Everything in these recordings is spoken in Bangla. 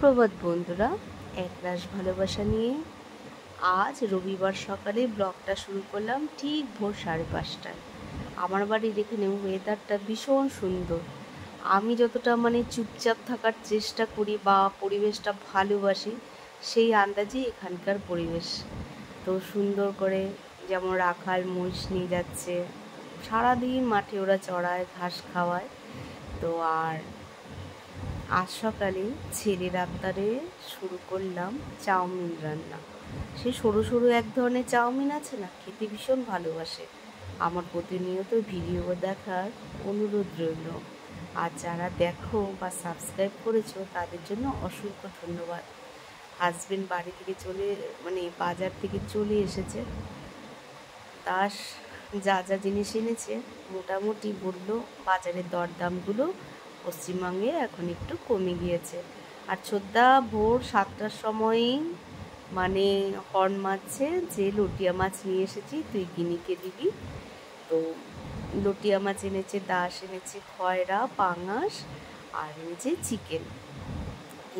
সুপ্রভাত বন্ধুরা, একরাশ ভালোবাসা নিয়ে আজ রবিবার সকালে ব্লগটা শুরু করলাম ঠিক ভোর 5:30টায়। আমার বাড়ির এখানে ওয়েদারটা ভীষণ সুন্দর। আমি যতটা চুপচাপ থাকার চেষ্টা করি বা পরিবেশটা ভালোবাসি, সেই আন্দাজেই এখানকার পরিবেশ। তো সুন্দর করে যেমন রাখাল মহিষ নিয়ে যাচ্ছে, সারাদিন মাঠে ওরা চড়ায়, ঘাস খাওয়ায়। তো আজ সকালে ছেলের আবদারে শুরু করলাম চাউমিন রান্না। সে সরু সরু এক ধরনের চাউমিন আছে না, খেতে ভীষণ ভালোবাসে। আমার প্রতিনিয়ত ভিডিও দেখার অনুরোধ রইল। আর যারা দেখো বা সাবস্ক্রাইব করেছো তাদের জন্য অসংখ্য ধন্যবাদ। হাজবেন্ড বাড়ি থেকে বাজার থেকে চলে এসেছে। তার যা যা জিনিস এনেছে মোটামুটি বললো বাজারের দরদামগুলো পশ্চিমবঙ্গে এখন একটু কমে গিয়েছে। আর ছোদ্দা ভোর 7টার সময়ই হর্ন মারছে যে লটিয়া মাছ নিয়ে এসেছি, তুই গিনিকে দিবি। তো লটিয়া মাছ এনেছে, দাস এনেছে খয়রা, পাঙাশ, আর এনেছে চিকেন।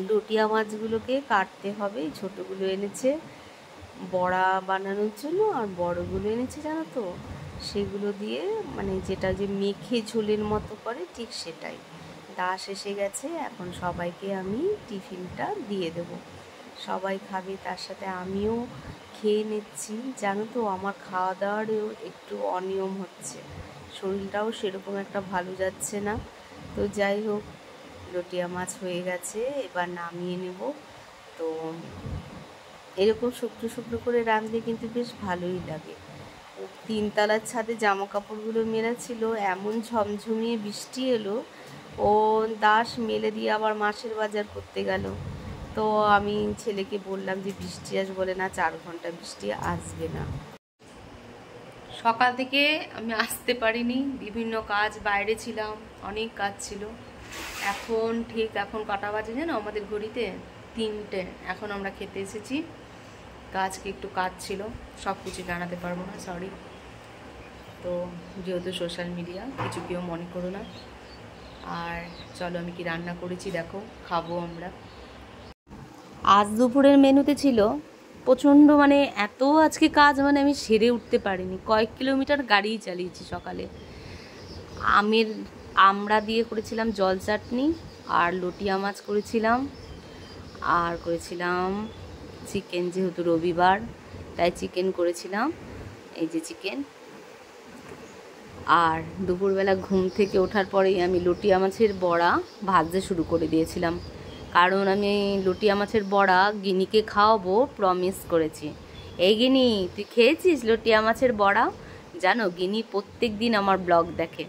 লটিয়া মাছগুলোকে কাটতে হবে, ছোটোগুলো এনেছে বড়া বানানোর জন্য, আর বড়গুলো এনেছে জানো তো, সেগুলো দিয়ে যেটা যে মেখে ঝোলের মতো করে, ঠিক সেটাই। দাস এসে গেছে, এখন সবাইকে আমি টিফিনটা দিয়ে দেব। সবাই খাবে, তার সাথে আমিও খেয়ে নিচ্ছি। জানো তো, আমার খাওয়া দাওয়ারও একটু অনিয়ম হচ্ছে, শরীরটাও সেরকম একটা ভালো যাচ্ছে না। তো যাই হোক, লটিয়া মাছ হয়ে গেছে, এবার নামিয়ে নেব। তো এরকম শুকনো শুকনো করে রাঁধলে কিন্তু বেশ ভালোই লাগে। 3তলার ছাদে জামা কাপড়গুলো মেলা ছিল, এমন ঝমঝমিয়ে বৃষ্টি এলো, ও দাস মেলে দিয়ে আবার মাছের বাজার করতে গেল। তো আমি ছেলেকে বললাম যে বৃষ্টি আসবে, বলে না, 4 ঘন্টা বৃষ্টি আসবে না। সকাল থেকে আমি আসতে পারিনি, বিভিন্ন কাজ, বাইরে ছিলাম, অনেক কাজ ছিল। এখন কটা বাজে জানো আমাদের ঘড়িতে? 3টে। এখন আমরা খেতে এসেছি। আজকে একটু কাজ ছিল, সব কিছু জানাতে পারবো না, সরি। তো যেহেতু সোশ্যাল মিডিয়া, কিছু কেউ মনে করো না। আর চলো আমি কি রান্না করেছি দেখো, খাবো আমরা। আজ দুপুরের মেনুতে ছিল প্রচণ্ড এত আজকে কাজ, আমি সেরে উঠতে পারিনি। কয়েক কিলোমিটার গাড়িই চালিয়েছি সকালে। আমরা দিয়ে করেছিলাম জল চাটনি, আর লটিয়া মাছ করেছিলাম, আর করেছিলাম চিকেন, যেহেতু রবিবার তাই চিকেন করেছিলাম, এই যে চিকেন। আর দুপুরবেলা ঘুম থেকে ওঠার পরেই আমি লটিয়া মাছের বড়া ভাজতে শুরু করে দিয়েছিলাম, কারণ আমি লটিয়া মাছের বড়া গিনিকে খাওয়াবো প্রমিস করেছি। এই গিনি, তুই খেয়েছিস লটিয়া মাছের বড়া? জানো, গিনি প্রত্যেক দিন আমার ব্লগ দেখে,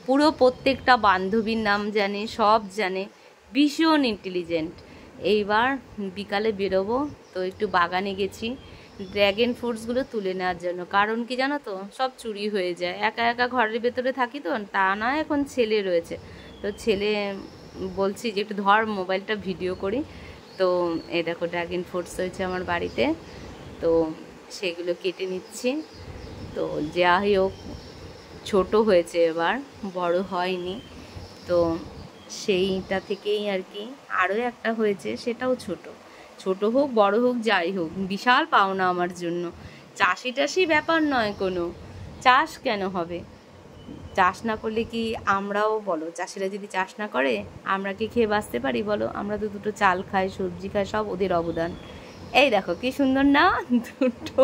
পুরো প্রত্যেকটা বান্ধবীর নাম জানে, সব জানে, ভীষণ ইন্টেলিজেন্ট। এইবার বিকালে বেরোবো, তো একটু বাগানে গেছি ড্র্যাগন ফ্রুটসগুলো তুলে নেওয়ার জন্য। কারণ কি জানো তো, সব চুরি হয়ে যায়, একা একা ঘরের ভেতরে থাকি তো, তা না, এখন ছেলে রয়েছে, তো ছেলে বলছি যে একটু ধর মোবাইলটা ভিডিও করি। তো এই দেখো ড্র্যাগন ফ্রুটস হয়েছে আমার বাড়িতে, তো সেগুলো কেটে নিচ্ছি। তো যাই হোক, ছোটো হয়েছে এবার, বড় হয়নি, তো সেইটা থেকেই আর কি। আরও একটা হয়েছে, সেটাও ছোট হোক বড় হোক যাই হোক, বিশাল পাওনা আমার জন্য। চাষি ব্যাপার নয় কোনো, চাষ কেন হবে? চাষ না করলে কি আমরাও, বলো, চাষিরা যদি চাষ না করে আমরা কি খেয়ে বাঁচতে পারি বলো? আমরা তো দুটো চাল খাই, সবজি খাই, সব ওদের অবদান। এই দেখো কি সুন্দর না, দুটো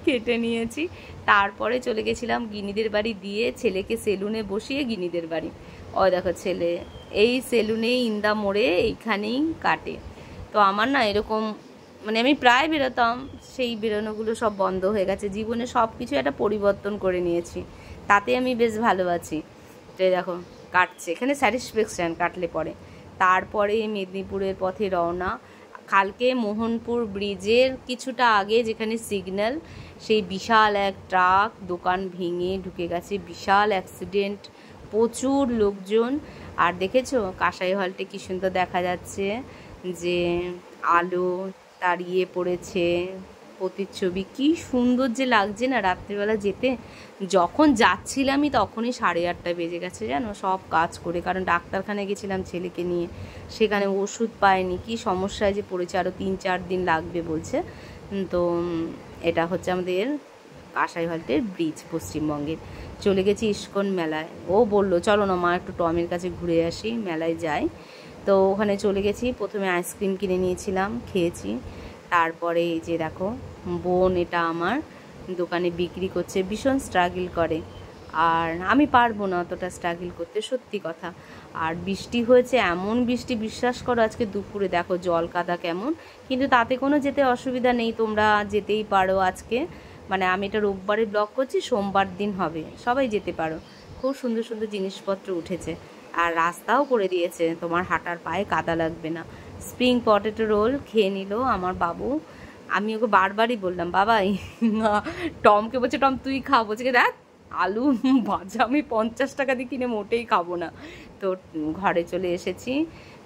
কেটে নিয়েছি। তারপরে চলে গেছিলাম গিনিদের বাড়ি, দিয়ে ছেলেকে সেলুনে বসিয়ে গিনিদের বাড়ি। ওই দেখো ছেলে এই সেলুনে ইন্দা মোড়ে এইখানেই কাটে। তো আমার না এরকম আমি প্রায় বেরোতাম, সেই বেরোনোগুলো সব বন্ধ হয়ে গেছে। জীবনে সব কিছু একটা পরিবর্তন করে নিয়েছি, তাতে আমি বেশ ভালো আছি। তো দেখো কাটছে, এখানে স্যাটিসফ্যাকশান কাটলে পরে। তারপরে মেদিনীপুরের পথে রওনা। কালকে মোহনপুর ব্রিজের কিছুটা আগে যেখানে সিগন্যাল, সেই বিশাল এক ট্রাক দোকান ভেঙে ঢুকে গেছে, বিশাল অ্যাক্সিডেন্ট, প্রচুর লোকজন। আর দেখেছো কাঁসাই হলটে কি সুন্দর দেখা যাচ্ছে, যে আলো তাড়িয়ে পড়েছে, প্রতিচ্ছবি। কি সুন্দর যে লাগছে না রাত্রিবেলা যেতে। যখন যাচ্ছিলামই তখনই 8:30 বেজে গেছে জানো, সব কাজ করে। কারণ ডাক্তারখানায় গেছিলাম ছেলেকে নিয়ে, সেখানে ওষুধ পায়নি, কি সমস্যায় যে পড়েছে, আরও 3-4 দিন লাগবে বলছে। তো এটা হচ্ছে আমাদের কাঁসাই হল্টের ব্রিজ, পশ্চিমবঙ্গের। চলে গেছি ইস্কন মেলায়। ও বললো চলো না মা একটু টমের কাছে ঘুরে আসি, মেলায় যাই। তো ওখানে চলে গেছি। প্রথমে আইসক্রিম কিনে নিয়েছিলাম, খেয়েছি। তারপরে এই যে দেখো বোন, এটা আমার দোকানে বিক্রি করছে, ভীষণ স্ট্রাগল করে। আর আমি পারবো না অতটা স্ট্রাগল করতে, সত্যি কথা। আর বৃষ্টি হয়েছে, এমন বৃষ্টি, বিশ্বাস করো আজকে দুপুরে দেখো জল কাদা কেমন। কিন্তু তাতে কোনো যেতে অসুবিধা নেই, তোমরা যেতেই পারো আজকে। মানে আমি এটা রোববারে ব্লগ করছি, সোমবার দিন হবে, সবাই যেতে পারো। খুব সুন্দর সুন্দর জিনিসপত্র উঠেছে। আর রাস্তাও করে দিয়েছে, তোমার হাঁটার পায়ে কাদা লাগবে না। স্প্রিং পটেটো রোল খেয়ে নিল আমার বাবু। আমি ওকে বারবারই বললাম বাবা, টমকে বলছে টম তুই খা, বলছে দেখ আলু ভাজা আমি 50 টাকা দিয়ে কিনে মোটেই খাবো না। তো ঘরে চলে এসেছি।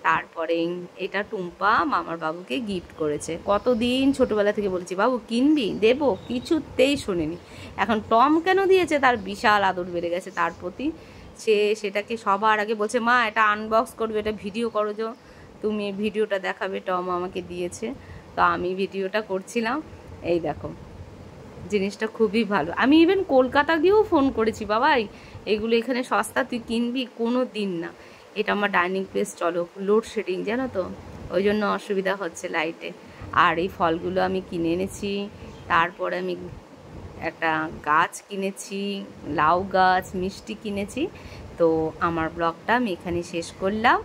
তারপরে এটা টুম্পা মামার বাবুকে গিফট করেছে। কতদিন ছোটবেলা থেকে বলছি বাবু কিনবি, দেবো, কিছুতেই শোনেনি। এখন টম কেন দিয়েছে, তার বিশাল আদর বেড়ে গেছে তার প্রতি। সেটাকে সবার আগে বলছে মা এটা আনবক্স করবে, এটা ভিডিও করো, যে তুমি ভিডিওটা দেখাবে, টম আমাকে দিয়েছে। তো আমি ভিডিওটা করছিলাম। এই দেখো জিনিসটা খুবই ভালো। আমি ইভেন কলকাতা গিয়েও ফোন করেছি, বাবাই এগুলো এখানে সস্তা, তুই কিনবি, কোনো দিন না। এটা আমার ডাইনিং প্লেস, চলো লোডশেডিং জানো তো, ওই জন্য অসুবিধা হচ্ছে লাইটে। আর এই ফলগুলো আমি কিনে এনেছি। তারপরে আমি একটা গাছ কিনেছি, লাউ গাছ, মিষ্টি কিনেছি। তো আমার ব্লগটা আমি এখানে শেষ করলাম।